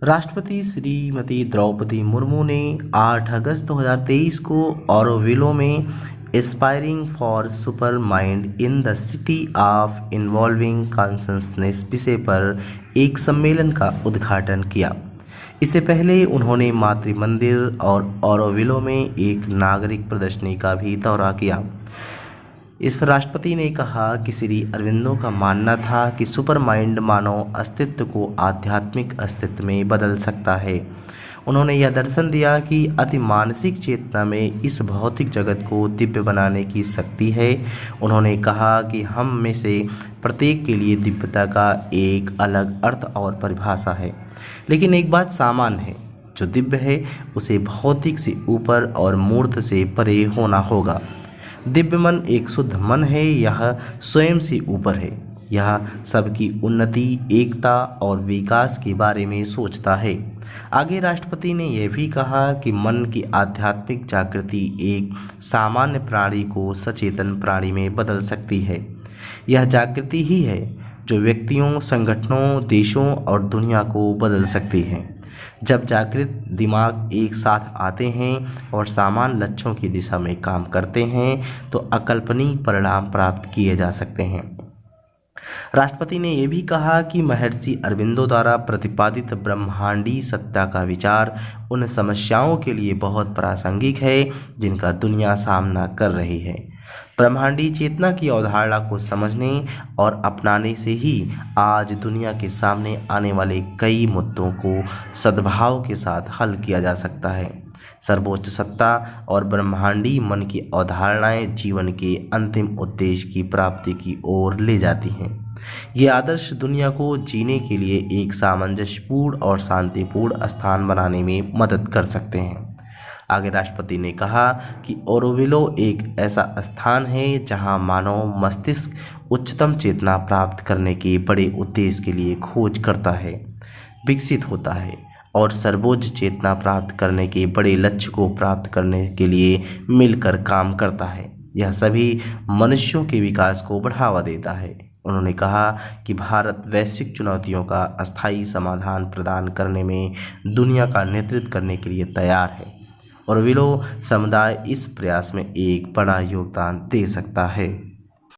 राष्ट्रपति श्रीमती द्रौपदी मुर्मू ने 8 अगस्त 2023 को ऑरोविलो में aspiring for super mind in the city of involving consciousness विषय पर एक सम्मेलन का उद्घाटन किया। इससे पहले उन्होंने मातृ मंदिर और ऑरोविलो में एक नागरिक प्रदर्शनी का भी दौरा किया। इस पर राष्ट्रपति ने कहा कि श्री अरविंदो का मानना था कि सुपर माइंड मानव अस्तित्व को आध्यात्मिक अस्तित्व में बदल सकता है। उन्होंने यह दर्शन दिया कि अति मानसिक चेतना में इस भौतिक जगत को दिव्य बनाने की शक्ति है। उन्होंने कहा कि हम में से प्रत्येक के लिए दिव्यता का एक अलग अर्थ और परिभाषा है, लेकिन एक बात सामान्य है, जो दिव्य है उसे भौतिक से ऊपर और मूर्त से परे होना होगा। दिव्य मन एक शुद्ध मन है, यह स्वयं से ऊपर है, यह सबकी उन्नति, एकता और विकास के बारे में सोचता है। आगे राष्ट्रपति ने यह भी कहा कि मन की आध्यात्मिक जागृति एक सामान्य प्राणी को सचेतन प्राणी में बदल सकती है। यह जागृति ही है जो व्यक्तियों, संगठनों, देशों और दुनिया को बदल सकती है। जब जागृत दिमाग एक साथ आते हैं और समान लक्ष्यों की दिशा में काम करते हैं तो अकल्पनीय परिणाम प्राप्त किए जा सकते हैं। राष्ट्रपति ने यह भी कहा कि महर्षि अरविंदो द्वारा प्रतिपादित ब्रह्मांडीय सत्ता का विचार उन समस्याओं के लिए बहुत प्रासंगिक है जिनका दुनिया सामना कर रही है। ब्रह्मांडीय चेतना की अवधारणा को समझने और अपनाने से ही आज दुनिया के सामने आने वाले कई मुद्दों को सद्भाव के साथ हल किया जा सकता है। सर्वोच्च सत्ता और ब्रह्मांडीय मन की अवधारणाएं जीवन के अंतिम उद्देश्य की प्राप्ति की ओर ले जाती हैं। ये आदर्श दुनिया को जीने के लिए एक सामंजस्यपूर्ण और शांतिपूर्ण स्थान बनाने में मदद कर सकते हैं। आगे राष्ट्रपति ने कहा कि ऑरोविलो एक ऐसा स्थान है जहां मानव मस्तिष्क उच्चतम चेतना प्राप्त करने के बड़े उद्देश्य के लिए खोज करता है, विकसित होता है और सर्वोच्च चेतना प्राप्त करने के बड़े लक्ष्य को प्राप्त करने के लिए मिलकर काम करता है। यह सभी मनुष्यों के विकास को बढ़ावा देता है। उन्होंने कहा कि भारत वैश्विक चुनौतियों का अस्थायी समाधान प्रदान करने में दुनिया का नेतृत्व करने के लिए तैयार है। ऑरोविलो समुदाय इस प्रयास में एक बड़ा योगदान दे सकता है।